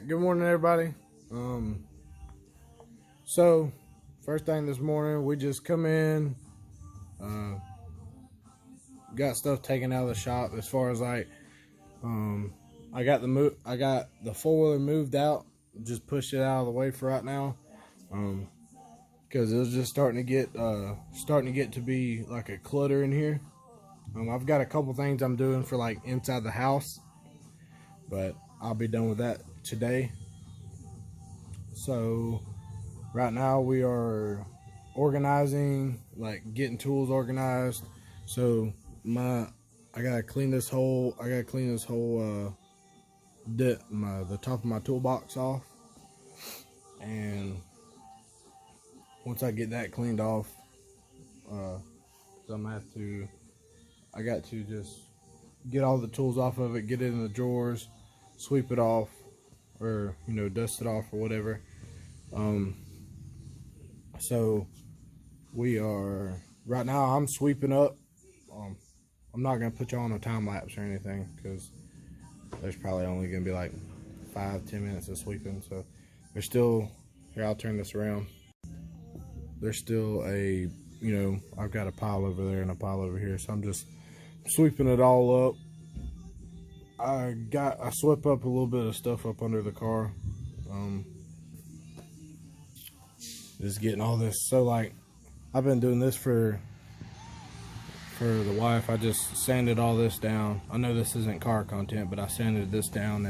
right, good morning everybody. So first thing this morning, we just come in, got stuff taken out of the shop as far as like, I got the four-wheeler moved out, just pushed it out of the way for right now, because it was just starting to get to be like a clutter in here. I've got a couple things I'm doing for like inside the house, but I'll be done with that today. So right now we are organizing, like getting tools organized. So I gotta clean this whole the top of my toolbox off, and once I get that cleaned off, I got to just get all the tools off of it, get it in the drawers, sweep it off, or dust it off or whatever. So we are right now, I'm sweeping up. I'm not gonna put you on a time lapse or anything because there's probably only gonna be like 5-10 minutes of sweeping. So there's still, here, I'll turn this around, there's still I've got a pile over there and a pile over here, so I'm just sweeping it all up. I swept up a little bit of stuff up under the car, just getting all this. So like, I've been doing this for the wife. I just sanded all this down. I know this isn't car content, but I sanded this down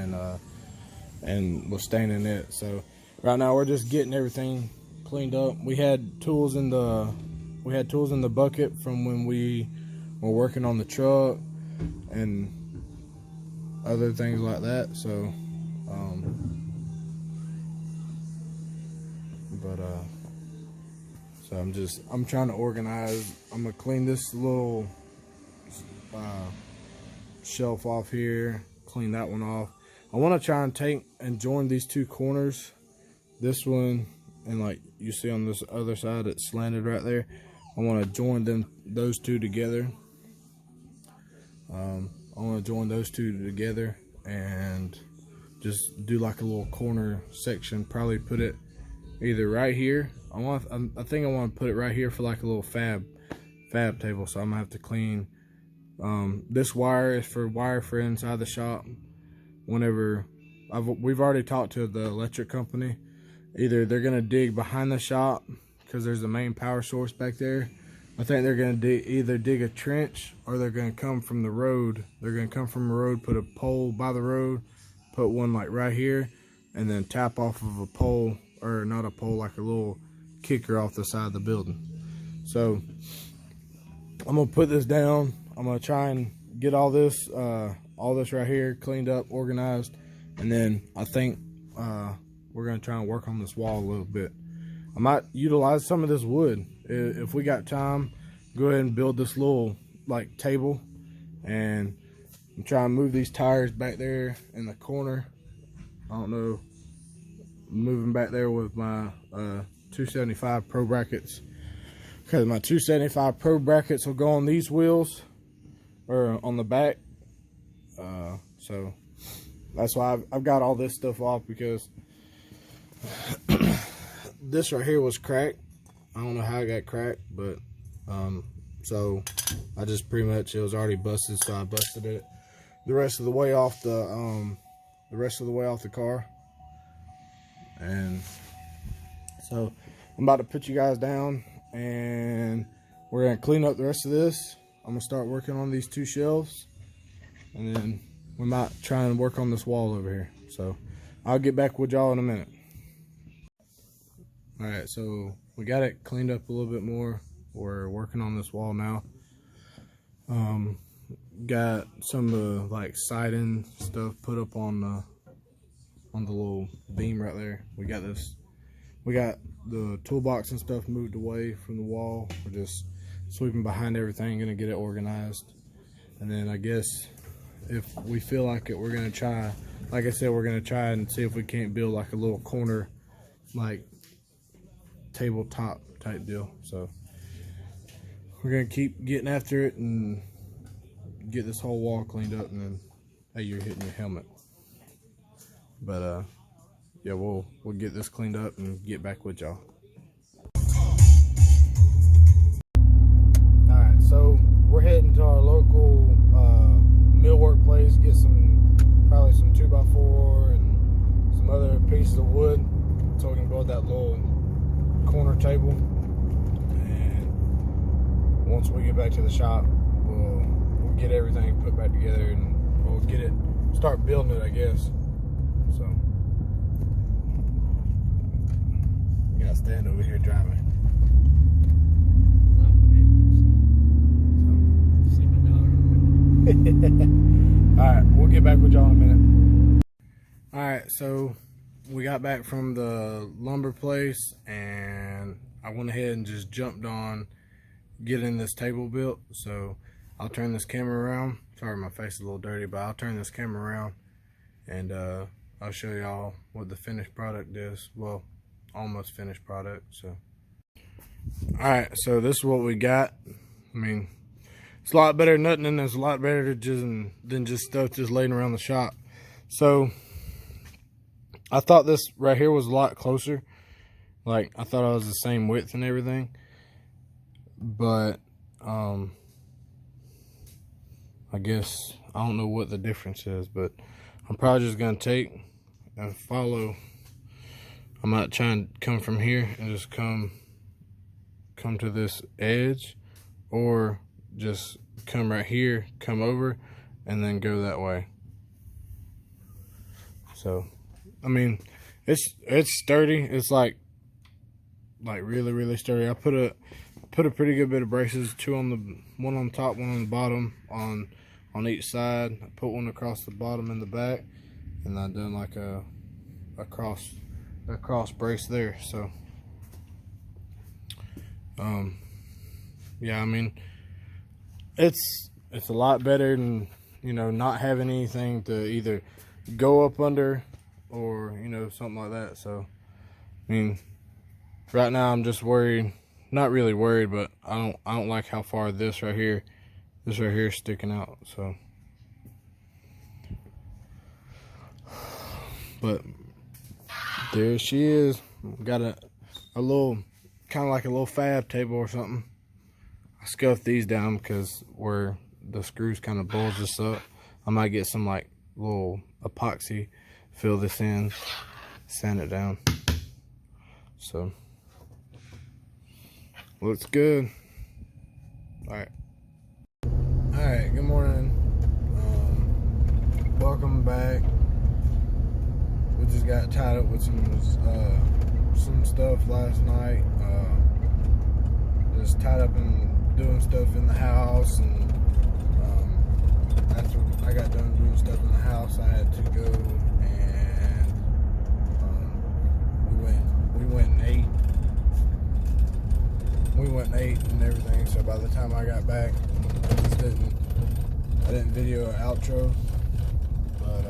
and was staining it. So right now we're just getting everything cleaned up. We had tools in the bucket from when we were working on the truck and other things like that. So so I'm trying to organize. I'm gonna clean this little shelf off here, clean that one off. I want to try and take and join these two corners, this one and like you see on this other side, it's slanted right there. I want to join those two together. I want to join those two together and just do like a little corner section. Probably put it either right here. I think I want to put it right here for like a little fab table. So I'm gonna have to clean. This wire is for inside the shop. Whenever we've already talked to the electric company, either they're gonna dig behind the shop because there's a main power source back there. I think they're gonna either dig a trench, or they're gonna come from the road. They're gonna come from the road, put a pole by the road, put one like right here, and then tap off of a pole, or not a pole, like a little kicker off the side of the building. So I'm gonna put this down. I'm gonna try and get all this right here cleaned up, organized, and then I think we're gonna try and work on this wall a little bit. I might utilize some of this wood if we got time. Go ahead and build this little like table, and I'm trying to move these tires back there in the corner. I don't know, moving back there with my 275 Pro brackets, because my 275 Pro brackets will go on these wheels or on the back. So that's why I've got all this stuff off, because this right here was cracked. I don't know how it got cracked, but so I just pretty much, it was already busted, so I busted it the rest of the way off the car. And so I'm about to put you guys down, and we're gonna clean up the rest of this. I'm gonna start working on these two shelves, and then we might try and work on this wall over here. So I'll get back with y'all in a minute. All right, so we got it cleaned up a little bit more. We're working on this wall now. Got some like siding stuff put up on the little beam right there. We got the toolbox and stuff moved away from the wall. We're just sweeping behind everything, gonna get it organized. And then I guess if we feel like it, we're gonna try, like I said, we're gonna try and see if we can't build like a little corner, like tabletop type deal. So we're gonna keep getting after it and get this whole wall cleaned up. And then, hey, you're hitting your helmet. But yeah, we'll get this cleaned up and get back with y'all. All right, so we're heading to our local millwork place, get probably some 2x4 and some other pieces of wood so we can build that little corner table. And once we get back to the shop, we'll get everything put back together and we'll start building it, I guess. So you gotta stand over here driving. Alright, we'll get back with y'all in a minute. Alright, so we got back from the lumber place and I went ahead and just jumped on getting this table built. So I'll turn this camera around. Sorry, my face is a little dirty, but I'll turn this camera around and I'll show y'all what the finished product is. Well, almost finished product. So alright, so this is what we got. I mean, it's a lot better than nothing, and it's a lot better than just stuff just laying around the shop. So I thought this right here was a lot closer. Like, I thought I was the same width and everything. But I guess I don't know what the difference is, but I'm probably just gonna take and follow. I might try and come from here and just come to this edge, or just come right here, come over, and then go that way. So I mean, it's sturdy. It's like really sturdy. I put a pretty good bit of braces, one on the top, one on the bottom, on each side. I put one across the bottom and the back, and I done like a cross brace there. So yeah, I mean, it's a lot better than, you know, not having anything to either go up under or, you know, something like that. So I mean, right now I'm just worried, not really worried, but I don't like how far this right here is sticking out. So but there she is. Got a little, kind of like a little fab table or something. I scuffed these down because where the screws kind of bulge this up. I might get some like little epoxy, fill this in, sand it down. So looks good. Alright, good morning. Welcome back. We just got tied up with some stuff last night. Just tied up and doing stuff in the house, and after I got done doing stuff in the house, I had to go and we went and ate. We went and ate and everything. So by the time I got back, I didn't video an outro, but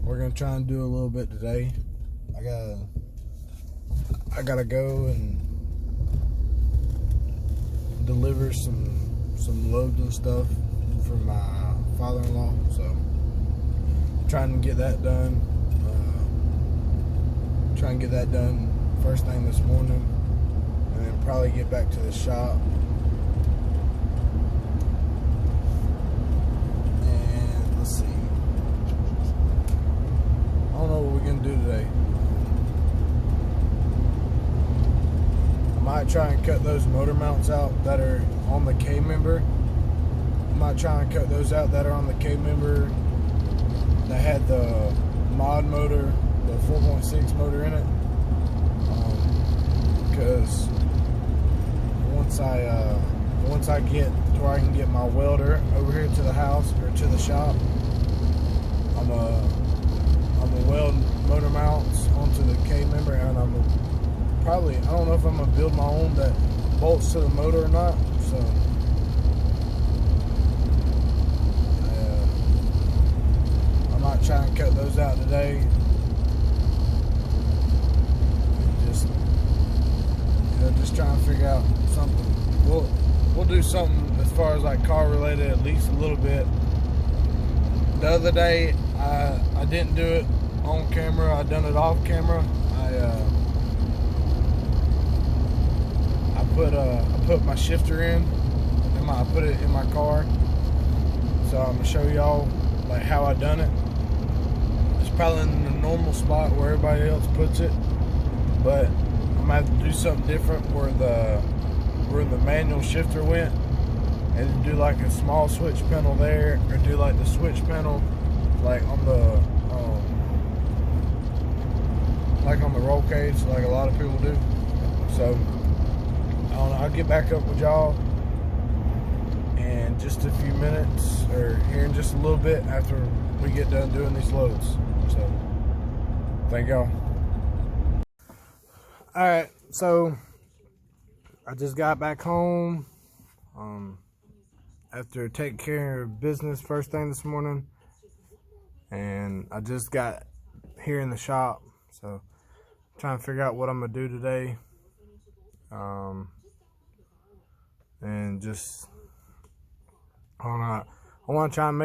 we're gonna try and do a little bit today. I gotta go and deliver some loads and stuff for my father-in-law, so I'm trying to get that done. Try and get that done first thing this morning, and then probably get back to the shop. And let's see, I don't know what we're gonna do today. I might try and cut those motor mounts out that are on the K-member. I might try and cut those out that are on the K-member that had the mod motor, the 4.6 motor in it. Because once I get to where I can get my welder over here to the house or to the shop, I'm gonna weld motor mounts onto the K-member, and I don't know if I'm gonna build my own that bolts to the motor or not. So I might try and cut those out today. Just try and figure out something. We'll do something as far as like car related, at least a little bit. The other day I didn't do it on camera. I done it off camera. I put my shifter in. I put it in my car. So I'm gonna show y'all like how I done it. It's probably in the normal spot where everybody else puts it, but I'm gonna have to do something different where the manual shifter went, and do like a small switch panel there, or do like the switch panel like on the roll cage, like a lot of people do. So I don't know, I'll get back up with y'all in just a few minutes, or here in just a little bit after we get done doing these loads. So thank y'all. Alright, so I just got back home after taking care of business first thing this morning, and I just got here in the shop, so I'm trying to figure out what I'm gonna do today, and just I want to try and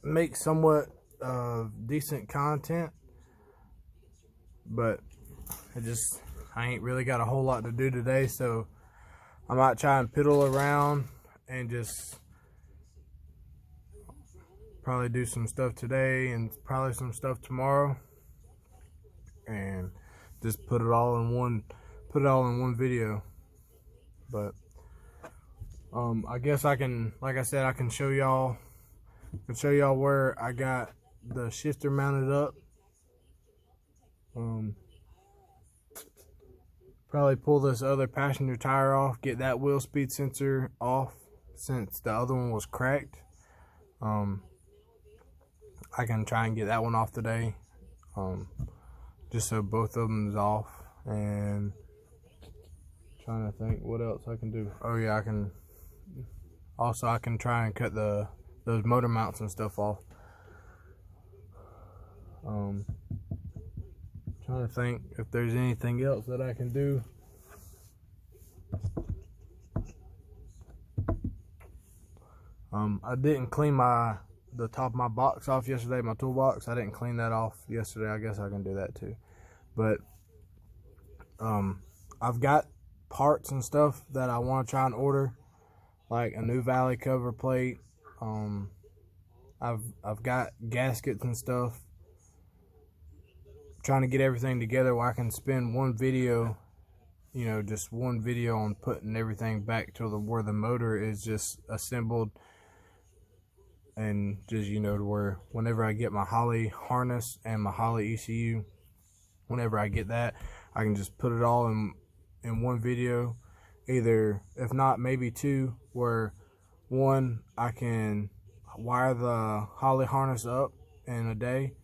make somewhat decent content, but I ain't really got a whole lot to do today, so I might try and piddle around and just probably do some stuff today and probably some stuff tomorrow, and just put it all in one video. But I guess I can, like I said, I can show y'all where I got the shifter mounted up. Probably pull this other passenger tire off, get that wheel speed sensor off since the other one was cracked. I can try and get that one off today, just so both of them is off. And trying to think what else I can do. Oh yeah, I can try and cut those motor mounts and stuff off. Trying to think if there's anything else that I can do. I didn't clean the top of my box off yesterday, my toolbox. I didn't clean that off yesterday. I guess I can do that too. But I've got parts and stuff that I want to try and order, like a new valley cover plate. I've got gaskets and stuff. Trying to get everything together where I can spend one video, just one video on putting everything back to where the motor is just assembled, and just to where whenever I get my Holley harness and my Holley ECU, whenever I get that, I can just put it all in one video. Either, if not, maybe two, where one, I can wire the Holley harness up in a day,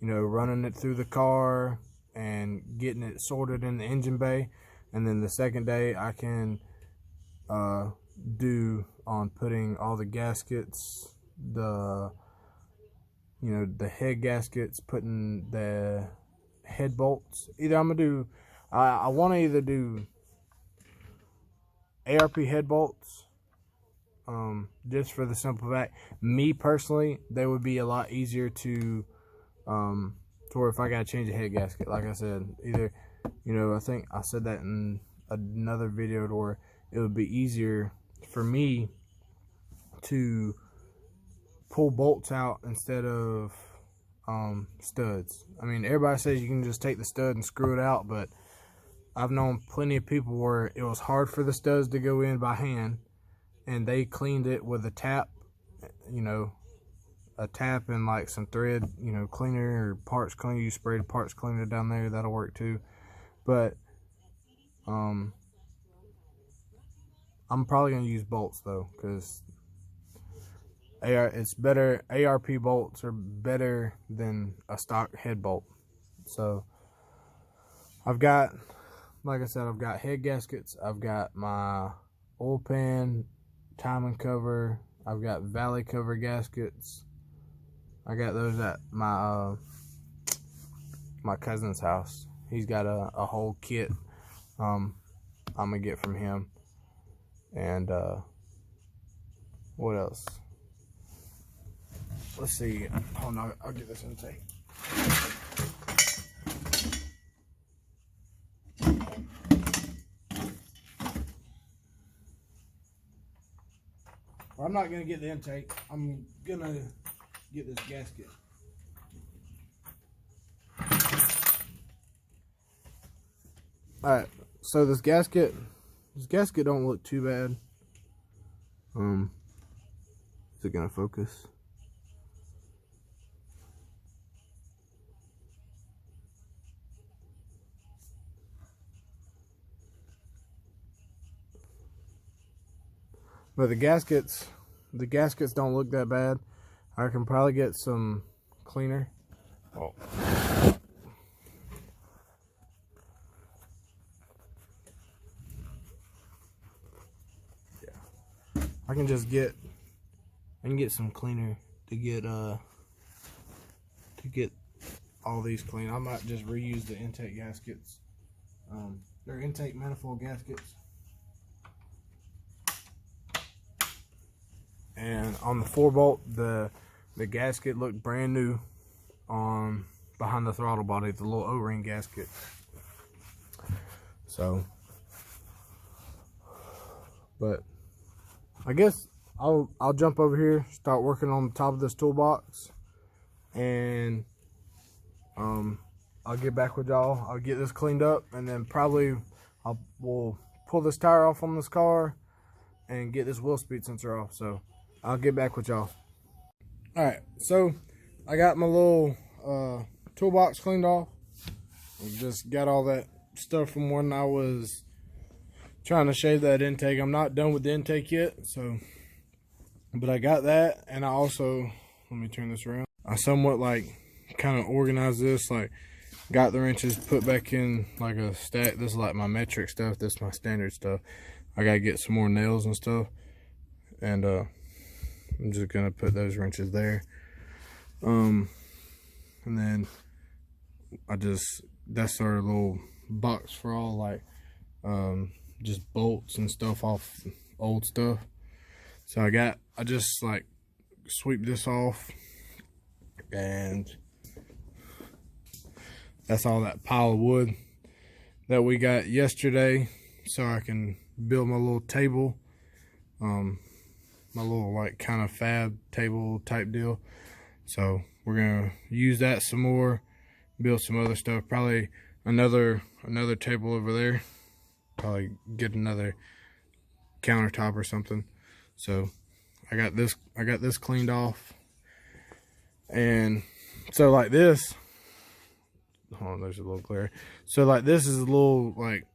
running it through the car and getting it sorted in the engine bay, and then the second day I can do on putting all the gaskets, the head gaskets, putting the head bolts. Either I'm gonna do, I want to either do ARP head bolts, just for the simple fact, me personally, they would be a lot easier to where if I gotta change a head gasket, like I said, either, I think I said that in another video, to where it would be easier for me to pull bolts out instead of studs. I mean, everybody says you can just take the stud and screw it out, but I've known plenty of people where it was hard for the studs to go in by hand, and they cleaned it with a tap, a tap and like some thread, cleaner or parts cleaner. You spray the parts cleaner down there, that'll work too. But I'm probably gonna use bolts though, because it's better. ARP bolts are better than a stock head bolt. So I've got, like I said, I've got head gaskets, I've got my oil pan timing cover, I've got valley cover gaskets. I got those at my my cousin's house. He's got a whole kit I'm gonna get from him. And what else? Let's see. Hold on, I'll get this intake. I'm not gonna get the intake. I'm gonna get this gasket. All right, so this gasket don't look too bad. Is it gonna focus? But the gaskets don't look that bad. I can probably get some cleaner. Oh. Yeah. I can get some cleaner to get all these clean. I might just reuse the intake gaskets. They're intake manifold gaskets. And on the 4-bolt, the gasket looked brand new on behind the throttle body, the little O-ring gasket. So, but I guess I'll jump over here, start working on the top of this toolbox, and I'll get back with y'all. I'll get this cleaned up, and then probably we'll pull this tire off on this car and get this wheel speed sensor off. So I'll get back with y'all. All right, so I got my little toolbox cleaned off. I just got all that stuff from when I was trying to shave that intake. I'm not done with the intake yet, so, but I got that, and I also, let me turn this around. I somewhat like kind of organized this, like got the wrenches put back in like a stack. This is like my metric stuff. This is my standard stuff. I gotta get some more nails and stuff, and I'm just gonna put those wrenches there. And then that's our little box for all like just bolts and stuff off old stuff. So I just like sweep this off, and that's all that pile of wood that we got yesterday, so I can build my little table, my little like kind of fab table type deal. So we're gonna use that some more, build some other stuff, probably another table over there, probably get another countertop or something. So I got this cleaned off, and so like this, hold on, there's a little glare. So like this is a little like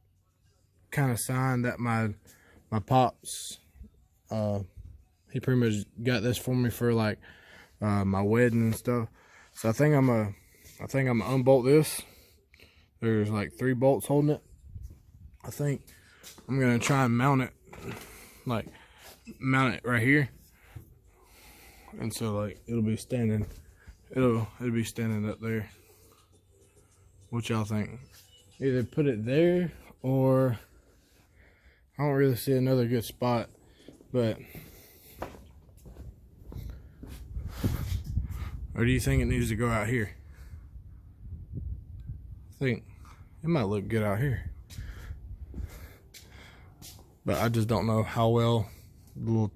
kind of sign that my pops, he pretty much got this for me for like my wedding and stuff. So I think I'm gonna unbolt this. There's like 3 bolts holding it. I think I'm gonna try and mount it right here, and so like it'll be standing up there. What y'all think? Either put it there, or I don't really see another good spot, but or do you think it needs to go out here? I think it might look good out here, but I just don't know how well the little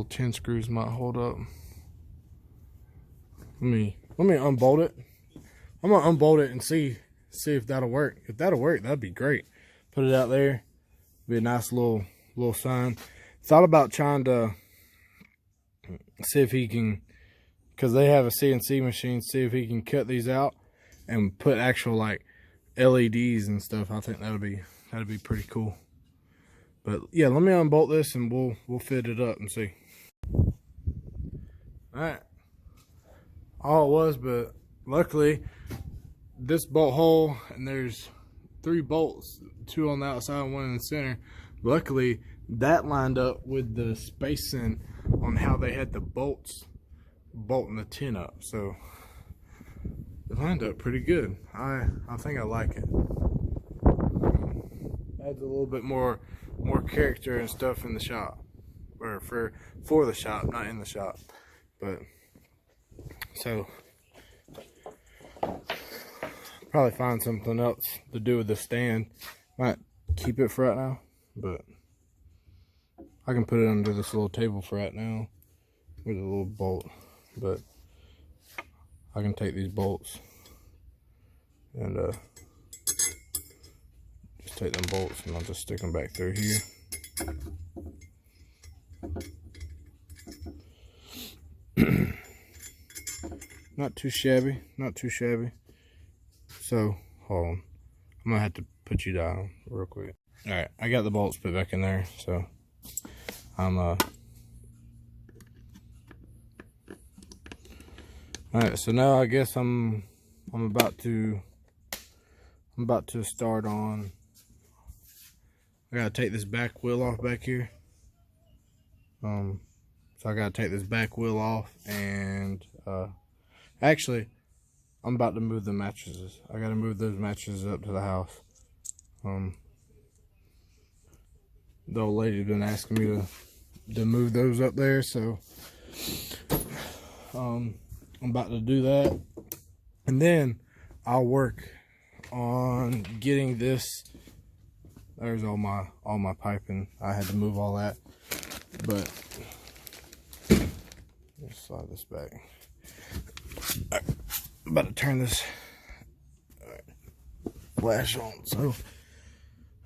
10 screws might hold up. Let me unbolt it. I'm gonna unbolt it and see if that'll work. If that'll work, that'd be great. Put it out there, be a nice little sign. Thought about trying to see if he can, because they have a CNC machine, see if he can cut these out and put actual like LEDs and stuff. I think that'd be pretty cool. But yeah, let me unbolt this and we'll fit it up and see. All right, all it was, but luckily this bolt hole, and there's 3 bolts, 2 on the outside and 1 in the center. Luckily that lined up with the spacing on how they had the bolts bolting the tin up, so it lined up pretty good. I think I like it. Adds a little bit more character and stuff in the shop, or for the shop, not in the shop. But so probably find something else to do with the stand. Might keep it for right now, but I can put it under this little table for right now with a little bolt, but I can take these bolts and just take them bolts and I'll just stick them back through here. Not too shabby, not too shabby. So, hold on. I'm gonna have to put you down real quick. Alright, I got the bolts put back in there, so I'm Alright, so now I guess I'm about to start on. I gotta take this back wheel off back here. So I gotta take this back wheel off, and actually I'm about to move the mattresses. I gotta move those mattresses up to the house. The old lady's been asking me to move those up there, so I'm about to do that, and then I'll work on getting this. There's all my piping. I had to move all that, but let's slide this back. Right, I'm about to turn this flash on. So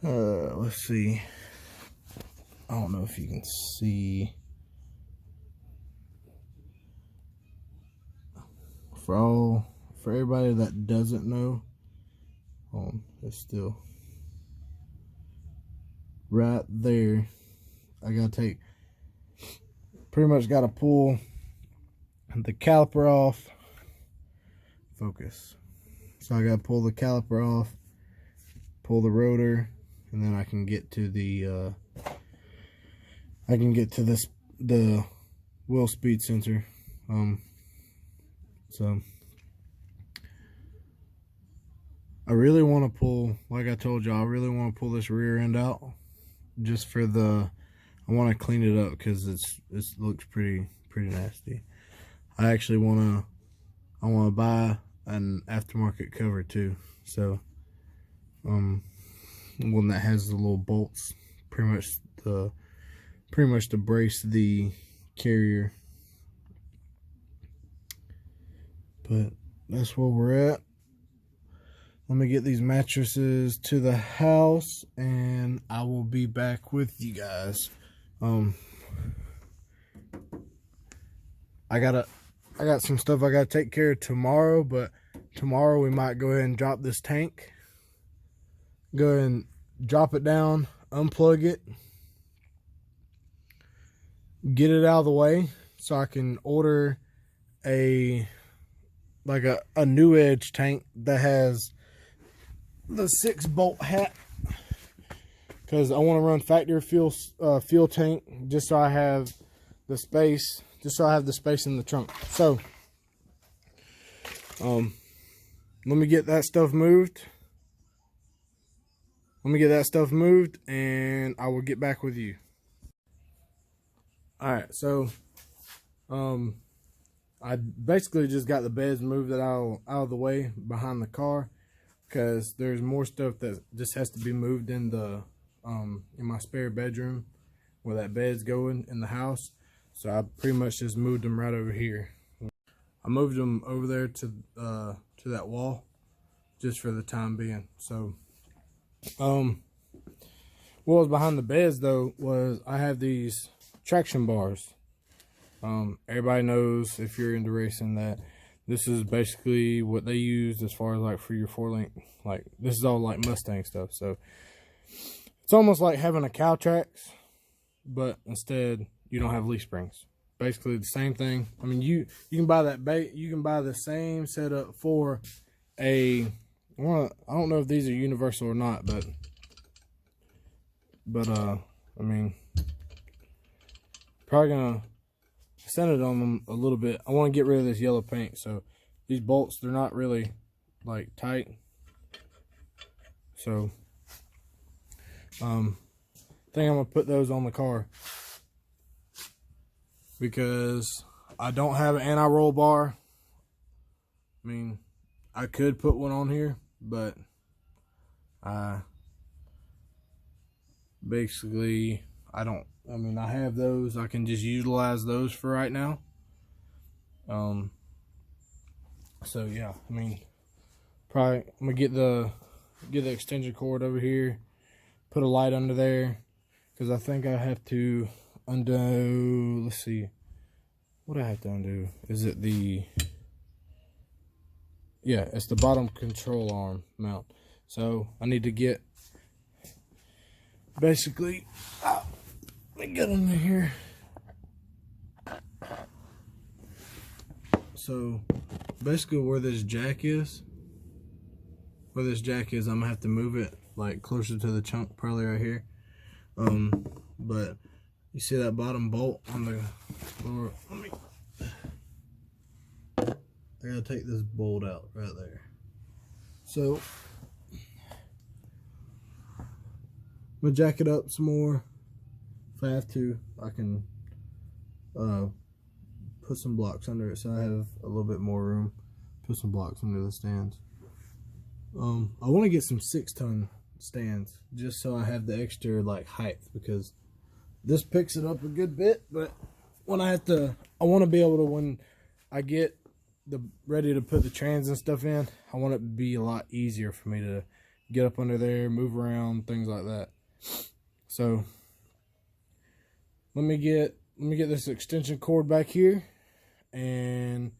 let's see. I don't know if you can see. For everybody that doesn't know, it's still right there. I gotta pretty much gotta pull the caliper off. Focus. So I gotta pull the caliper off, pull the rotor, and then I can get to the the wheel speed sensor. So I really want to pull, like I told you, I really want to pull this rear end out, just for I want to clean it up because it looks pretty nasty. I actually want to buy an aftermarket cover too. So one that has the little bolts, pretty much to brace the carrier. But that's where we're at. Let me get these mattresses to the house and I will be back with you guys. I got some stuff I gotta take care of tomorrow, but tomorrow we might go ahead and drop this tank. Go ahead and drop it down, unplug it, get it out of the way so I can order a new edge tank that has the 6-bolt hat, because I want to run factory fuel tank just so I have the space, in the trunk. So let me get that stuff moved. And I will get back with you. Alright, so I basically just got the beds moved out of the way behind the car, because there's more stuff that just has to be moved in in my spare bedroom where that bed's going in the house. So I pretty much just moved them right over here. I moved them over there to that wall just for the time being. So what was behind the beds though was I have these traction bars. Everybody knows, if you're into racing, that this is basically what they use as far as like for your 4-link. Like, this is all like Mustang stuff. So it's almost like having a Caltrax, but instead you don't have leaf springs. Basically the same thing. I mean, you can buy you can buy the same setup for I don't know if these are universal or not, but I mean, probably gonna sand it on them a little bit. I want to get rid of this yellow paint, so these bolts, they're not really like tight. So I think I'm gonna put those on the car because I don't have an anti-roll bar. I mean, I could put one on here, but basically I don't I mean, I have those. I can just utilize those for right now. So yeah, I mean, probably I'm gonna get the extension cord over here, put a light under there, because I think I have to undo. Let's see, what I have to undo. Is it the? Yeah, it's the bottom control arm mount. So I need to get basically. Let me get under here. So basically where this jack is, I'm gonna have to move it like closer to the chunk, probably right here. But you see that bottom bolt on the floor? I gotta take this bolt out right there. So I'm gonna jack it up some more. If I have to, I can put some blocks under it so I have a little bit more room. Put some blocks under the stands. I want to get some 6-ton stands just so I have the extra like height, because this picks it up a good bit, but when I want to be able to, when I get ready to put the trans and stuff in, I want it to be a lot easier for me to get up under there, move around, things like that. So let me get this extension cord back here and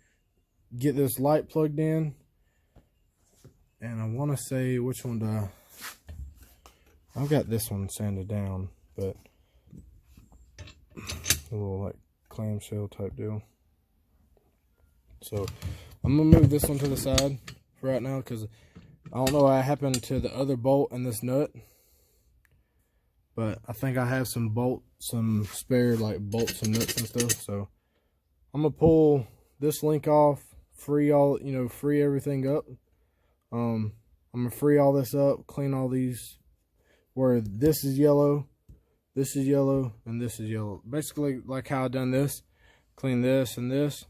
get this light plugged in. And I want to say, which one I've got this one sanded down, but a little like clamshell type deal. So I'm gonna move this one to the side for right now, because I don't know what happened to the other bolt and this nut, but I think I have some spare like bolts and nuts and stuff. So I'm gonna pull this link off, free everything up. I'm gonna free all this up, clean all these where this is yellow, and this is yellow. Basically like how I done this, clean this and this,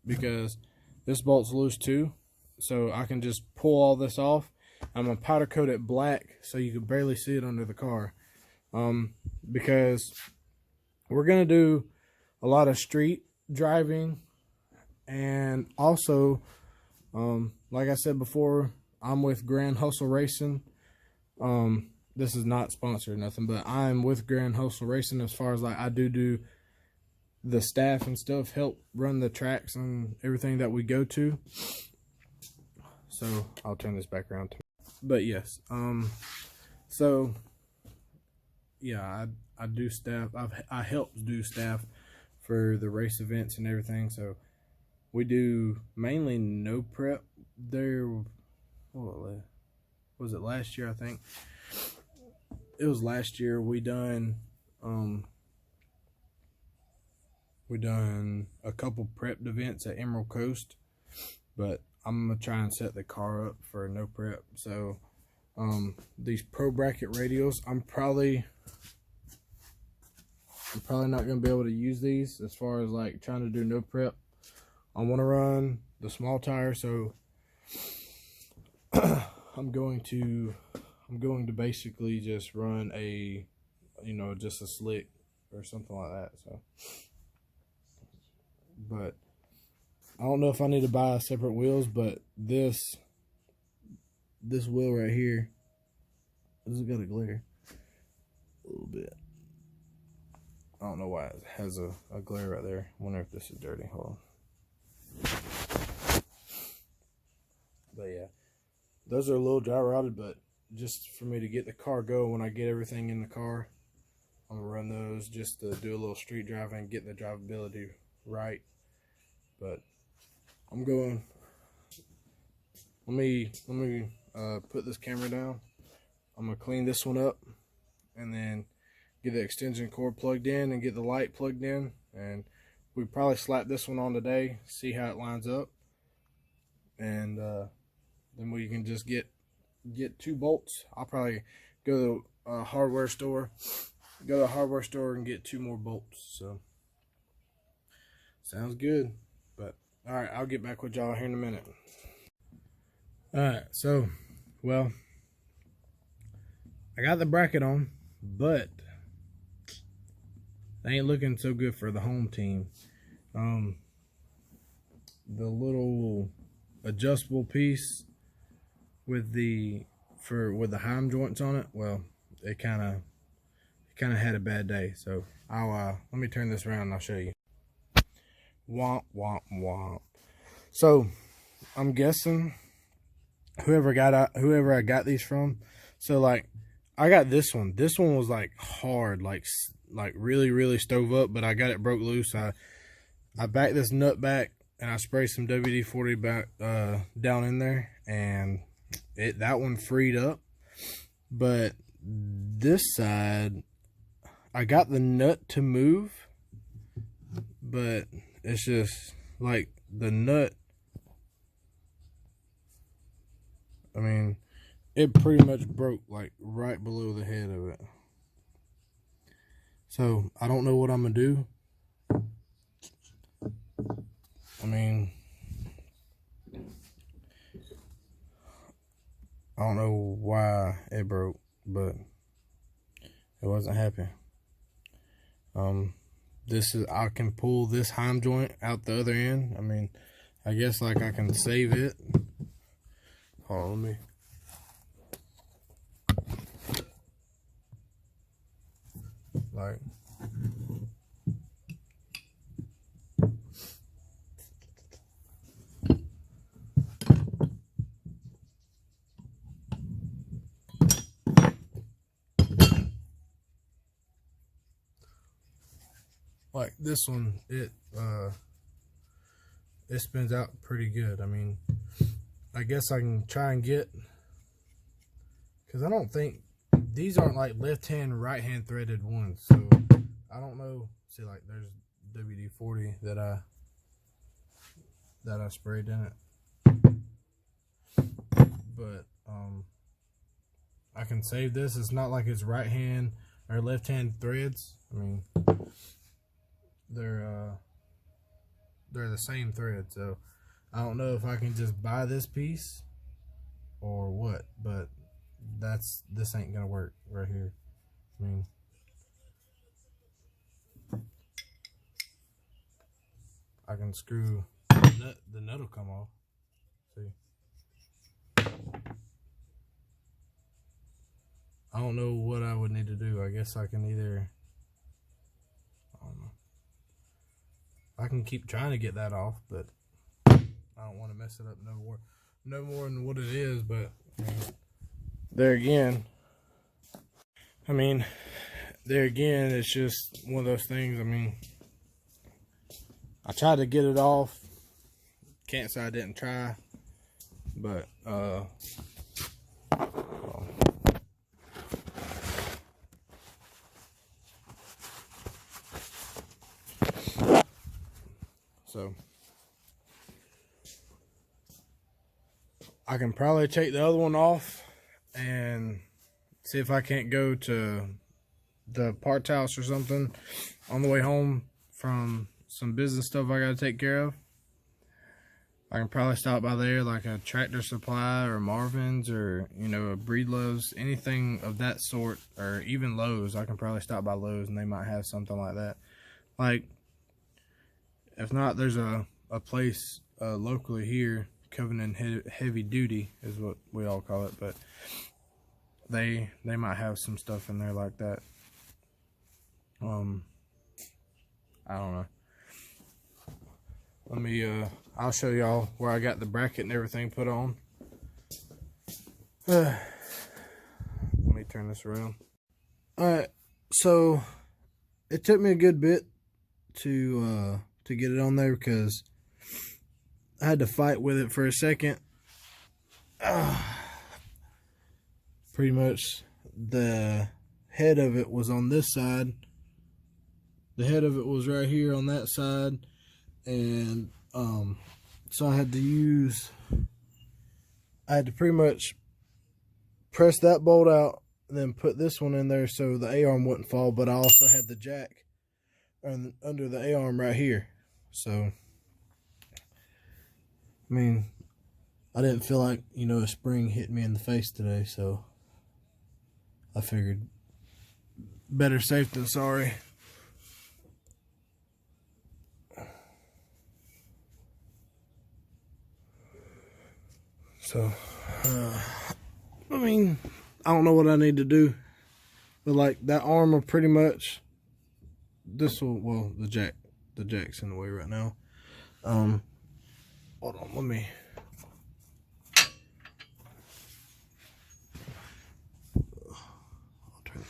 because this bolt's loose too. So I can just pull all this off. I'm gonna powder coat it black so you can barely see it under the car. Because we're gonna do a lot of street driving, and also like I said before, I'm with Grand Hustle Racing. This is not sponsored or nothing, but I'm with Grand Hustle Racing as far as like I do the staff and stuff, help run the tracks and everything that we go to. So I'll turn this back around to me. But yes, so yeah, I do staff. I help do staff for the race events and everything. So we do mainly no prep. There, what was it, last year? I think it was last year. We done a couple prepped events at Emerald Coast, but I'm gonna try and set the car up for no prep. So these Pro Bracket radials, I'm probably not gonna be able to use these as far as like trying to do no prep. I want to run the small tire, so I'm going to basically just run a, just a slick or something like that. So, but I don't know if I need to buy separate wheels, but this wheel right here, this has got a glare a little bit. I don't know why it has a glare right there. I wonder if this is dirty. Hold on. But yeah, those are a little dry rotted, but just for me to get the car going, when I get everything in the car, I'm gonna run those just to do a little street driving, get the drivability right. But I'm going. Let me put this camera down. I'm gonna clean this one up, and then get the extension cord plugged in and get the light plugged in, and we probably slap this one on today, see how it lines up, and then we can just get 2 bolts. I'll probably go to a hardware store, and get 2 more bolts. So sounds good. But all right, I'll get back with y'all here in a minute. All right, so well, I got the bracket on, but they ain't looking so good for the home team. The little adjustable piece with the heim joints on it, well, it kind of had a bad day. So I'll let me turn this around and I'll show you. Womp womp womp. So I'm guessing whoever I got these from. So like I got this one. This one was like hard, like really stove up, but I got it broke loose. I backed this nut back and I sprayed some WD-40 back down in there, and that one freed up. But this side, I got the nut to move, but it's just like the nut, I mean, it pretty much broke like right below the head of it. So I don't know what I'm gonna do. I mean, I don't know why it broke, but it wasn't happy. I can pull this heim joint out the other end. I mean, I guess like I can save it. Hold on, let me. Like this one, it spins out pretty good. I mean, I guess I can try and get, because I don't think these aren't like left hand, right hand threaded ones. So I don't know. See, like there's WD-40 that I sprayed in it, but I can save this. It's not like it's right hand or left hand threads. I mean, they're the same thread, so I don't know if I can just buy this piece or what, but this ain't gonna work right here. I mean, I can screw the nut will come off. See, I don't know what I would need to do. I guess I can either, I don't know, I can keep trying to get that off, but I don't want to mess it up no more than what it is. But there again, I mean, it's just one of those things. I mean, I tried to get it off. Can't say I didn't try, but so I can probably take the other one off and see if I can't go to the parts house or something on the way home from some business stuff I gotta take care of. I can probably stop by there, like a Tractor Supply or Marvin's, or you know, a Breedlove's, anything of that sort, or even Lowe's. I can probably stop by Lowe's and they might have something like that. Like, if not, there's a place locally here, Covenant Heavy Duty is what we all call it, but they might have some stuff in there like that. I don't know. Let me I'll show y'all where I got the bracket and everything put on. Let me turn this around. Alright, so it took me a good bit to get it on there because I had to fight with it for a second. Pretty much the head of it was on this side. The head of it was right here on that side, and so I had to pretty much press that bolt out and then put this one in there so the A-arm wouldn't fall, but I also had the jack under the A-arm right here. So I mean, I didn't feel like, you know, a spring hit me in the face today, so I figured better safe than sorry. So, I mean, I don't know what I need to do, but like that arm will pretty much, this will, well, the jack's in the way right now. Hold on, let me. I'll turn it.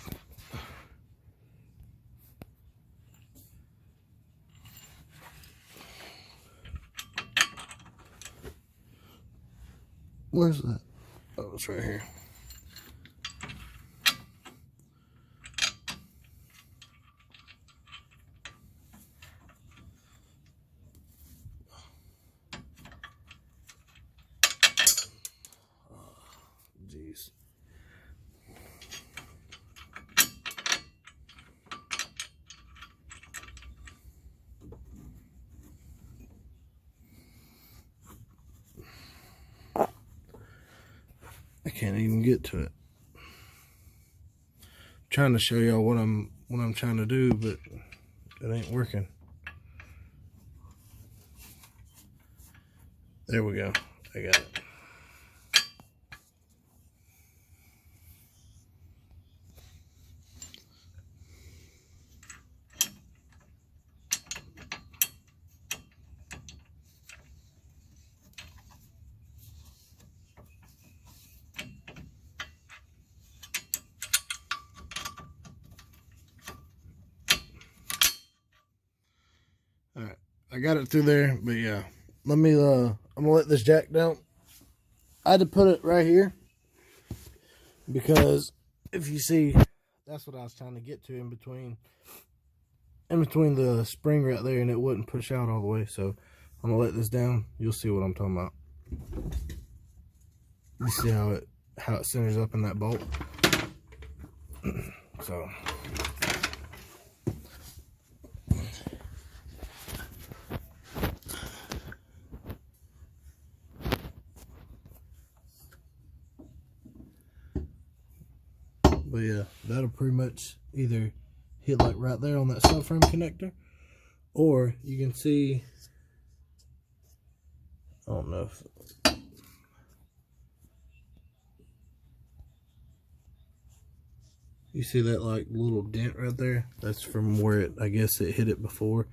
Where's that? Oh, it's right here. Jeez. I can't even get to it. I'm trying to show y'all what I'm trying to do, but it ain't working. There we go. I got it. All right, I got it through there, but yeah, let me. I'm gonna let this jack down. I had to put it right here because if you see, that's what I was trying to get to in between the spring right there, and it wouldn't push out all the way. So I'm gonna let this down. You'll see what I'm talking about. You see how it centers up in that bolt. So. But yeah, that'll pretty much either hit like right there on that subframe connector, or you can see, I don't know if, you see that like little dent right there? That's from where I guess it hit it before.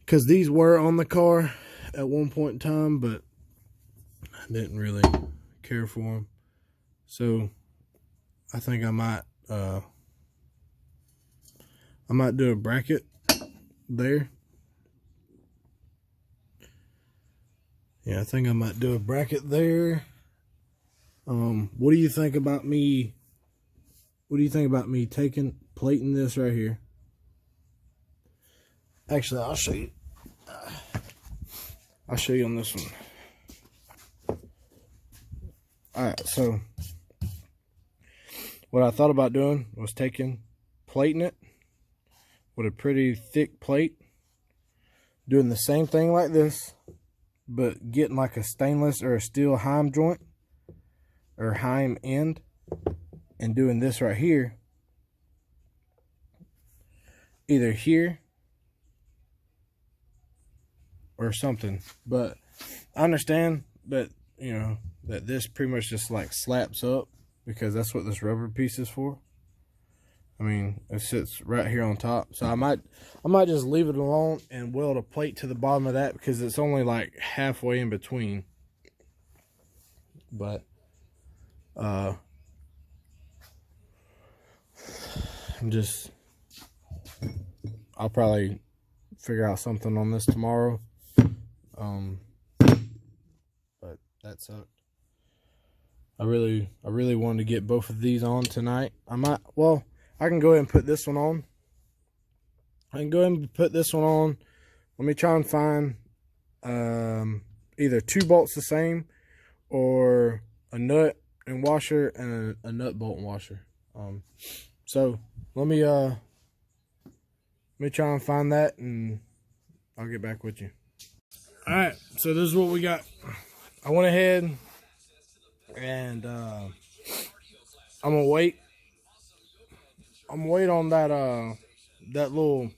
Because these were on the car at one point in time, but I didn't really care for them. So I think I might do a bracket there. Yeah, I think I might do a bracket there. What do you think about me? What do you think about me plating this right here? Actually, I'll show you. I'll show you on this one. All right, so what I thought about doing was plating it with a pretty thick plate, doing the same thing like this, but getting like a stainless or a steel heim joint or heim end, and doing this right here, either here or something. But I understand that, you know, that this pretty much just like slaps up, because that's what this rubber piece is for. I mean, it sits right here on top. So I might just leave it alone and weld a plate to the bottom of that, because it's only like halfway in between. But I'll probably figure out something on this tomorrow. But that sucked. I really wanted to get both of these on tonight. I can go ahead and put this one on. Let me try and find either 2 bolts the same, or a nut and washer and a nut bolt and washer. So let me try and find that, and I'll get back with you. All right, so this is what we got. I went ahead and I'm gonna wait. I'm gonna wait on that little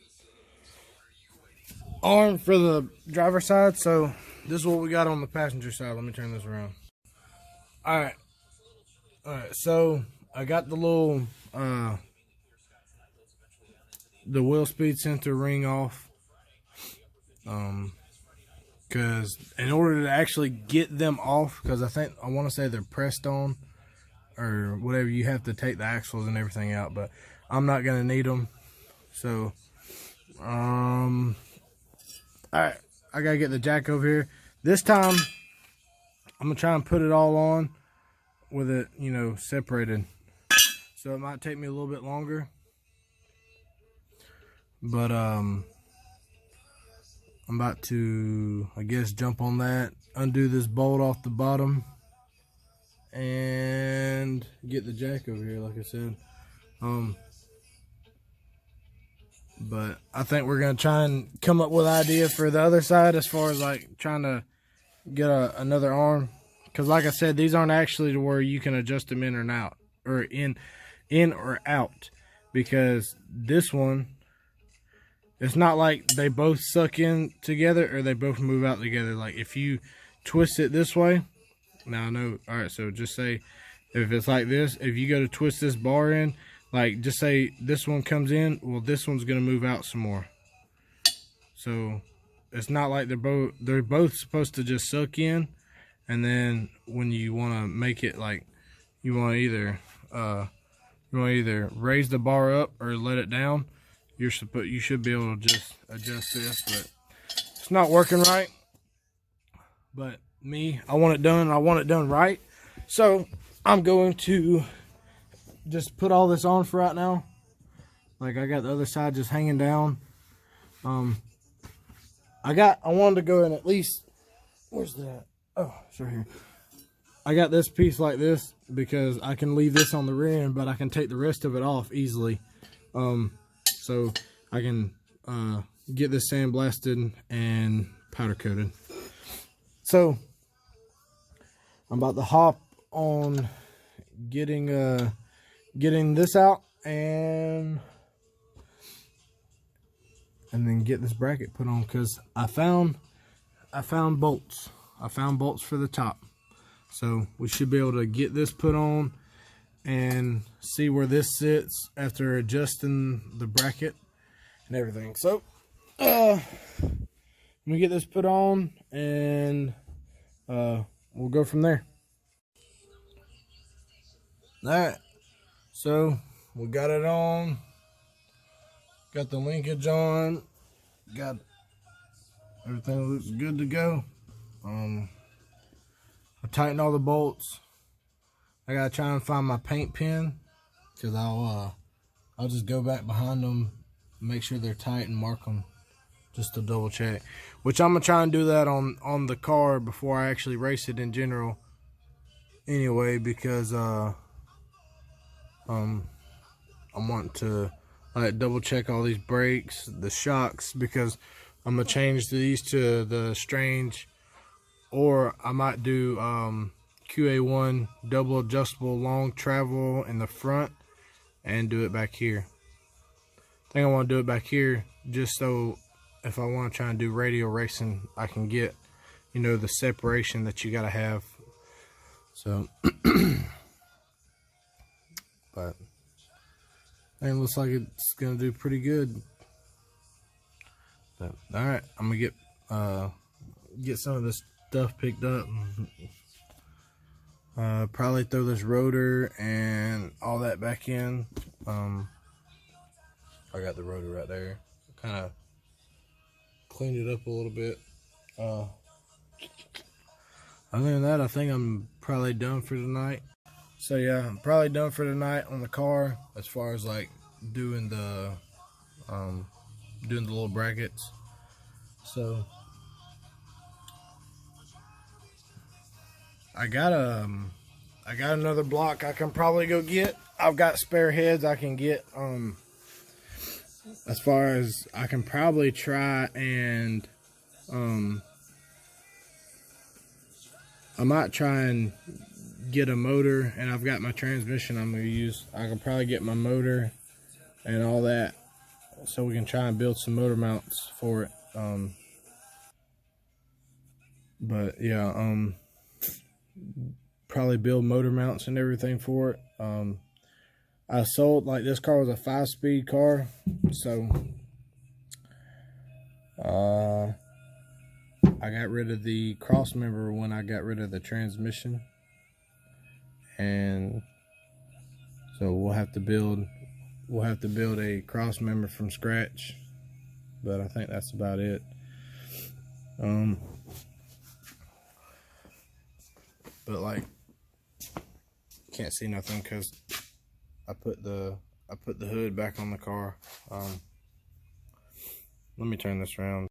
arm for the driver's side. So this is what we got on the passenger side. Let me turn this around. All right. So I got the little the wheel speed sensor ring off. Because in order to actually get them off, because I want to say they're pressed on or whatever, you have to take the axles and everything out, but I'm not gonna need them. So all right, I gotta get the jack over here. This time I'm gonna try and put it all on with it, you know, separated. So it might take me a little bit longer, but I'm about to, I guess, jump on that, undo this bolt off the bottom, and get the jack over here, like I said. But I think we're gonna try and come up with an idea for the other side as far as like trying to get another arm, because like I said, these aren't actually to where you can adjust them in or out, or in or out, because this one, it's not like they both suck in together or they both move out together. Like if you twist it this way, now I know, all right, so just say if it's like this, if you go to twist this bar in, like just say this one comes in, well this one's gonna move out some more. So it's not like they're both supposed to just suck in, and then when you want to make it, like you want to either raise the bar up or let it down, you should be able to just adjust this, but it's not working right. But me, I want it done. I want it done right. So I'm going to just put all this on for right now. Like I got the other side just hanging down. I wanted to go in at least, where's that? Oh, it's right here. I got this piece like this because I can leave this on the rear end, but I can take the rest of it off easily. So I can get this sandblasted and powder coated. So I'm about to hop on getting this out and then get this bracket put on, because I found bolts. I found bolts for the top. So we should be able to get this put on and see where this sits after adjusting the bracket and everything. So let me get this put on and we'll go from there. Alright, so we got it on, got the linkage on, got everything looks good to go. I tightened all the bolts. I gotta try and find my paint pen, because I'll just go back behind them, make sure they're tight and mark them just to double check. Which I'm gonna try and do that on the car before I actually race it in general. Anyway, because I want to like double check all these brakes, the shocks, because I'm gonna change these to the Strange, or I might do QA1 double adjustable long travel in the front and do it back here. I think I want to do it back here just so if I want to try and do radial racing, I can get, you know, the separation that you gotta have. So but it looks like it's gonna do pretty good. But all right, I'm gonna get some of this stuff picked up. Probably throw this rotor and all that back in. I got the rotor right there. Kind of cleaned it up a little bit. Other than that, I think I'm probably done for tonight. So yeah, I'm probably done for tonight on the car as far as like doing the little brackets. So I got another block I can probably go get. I've got spare heads I can get. As far as I can probably try and I might try and get a motor, and I've got my transmission I'm gonna use. I can probably get my motor and all that, so we can try and build some motor mounts for it. But yeah, probably build motor mounts and everything for it. I sold, like, this car was a 5-speed car, so I got rid of the cross member when I got rid of the transmission, and so we'll have to build a cross member from scratch. But I think that's about it. But like, can't see nothing because I put the hood back on the car. Let me turn this around.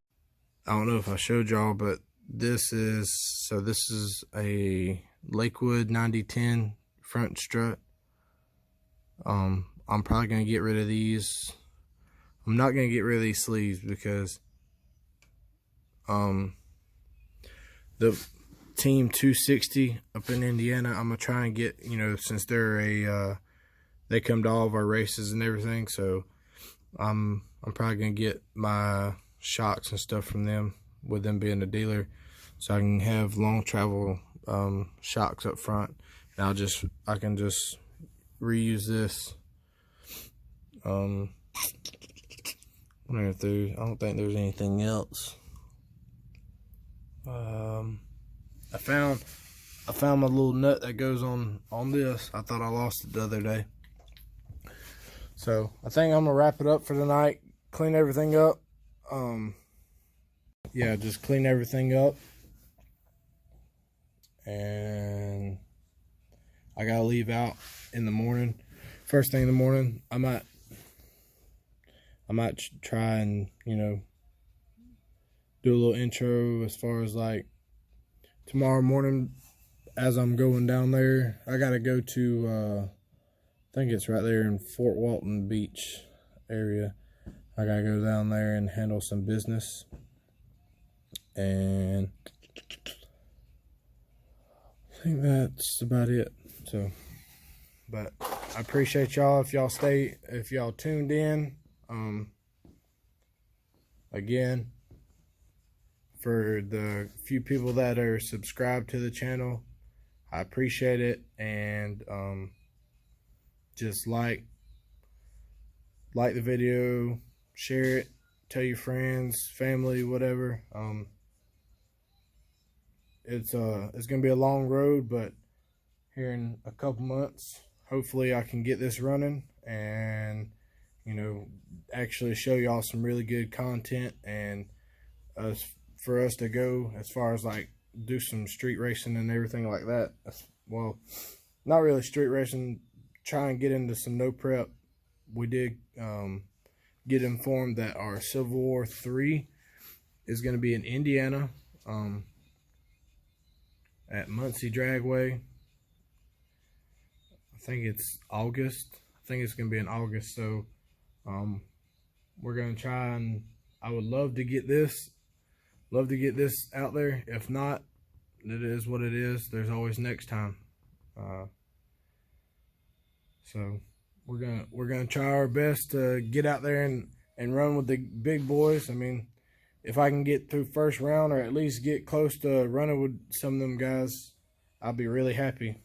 I don't know if I showed y'all, but this is a Lakewood 9010 front strut. I'm probably gonna get rid of these. I'm not gonna get rid of these sleeves because the Team 260 up in Indiana, I'm gonna try and get, you know, since they're they come to all of our races and everything, so I'm probably gonna get my shocks and stuff from them, with them being a dealer, so I can have long travel shocks up front. And I can just reuse this. I don't think there's anything else. I found my little nut that goes on this. I thought I lost it the other day. So I think I'm gonna wrap it up for tonight. Clean everything up. Yeah, just clean everything up. And I gotta leave out in the morning. First thing in the morning, I might try and, you know, do a little intro as far as like tomorrow morning as I'm going down there. I gotta go to I think it's right there in Fort Walton Beach area. I gotta go down there and handle some business. And I think that's about it. So, but I appreciate y'all if y'all tuned in. Again, for the few people that are subscribed to the channel, I appreciate it. And just like the video, share it, tell your friends, family, whatever. It's gonna be a long road, but here in a couple months, hopefully I can get this running and, you know, actually show y'all some really good content, and for us to go as far as like do some street racing and everything like that. Well, not really street racing, try and get into some no prep. We did get informed that our Civil War 3 is going to be in Indiana, at Muncie Dragway. I think it's August. I think it's going to be in August. So we're going to try, and I would love to get this out there. If not, it is what it is. There's always next time. So we're gonna try our best to get out there and run with the big boys. I mean, if I can get through first round, or at least get close to running with some of them guys, I'll be really happy.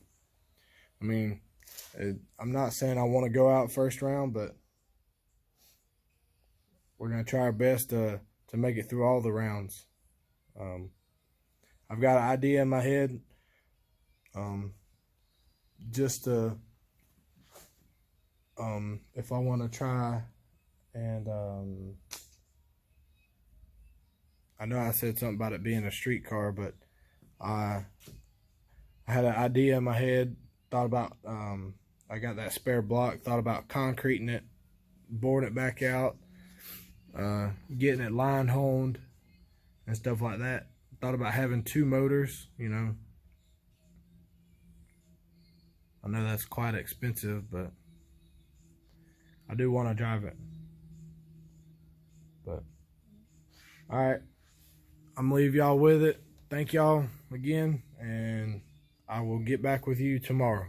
I mean, I'm not saying I want to go out first round, but we're gonna try our best to make it through all the rounds. I've got an idea in my head, just to, if I want to try and, I know I said something about it being a street car, but I had an idea in my head, thought about, I got that spare block, thought about concreting it, boring it back out, getting it line honed and stuff like that. Thought about having 2 motors, you know. I know that's quite expensive, but I do want to drive it. But alright, I'm gonna leave y'all with it. Thank y'all again, and I will get back with you tomorrow.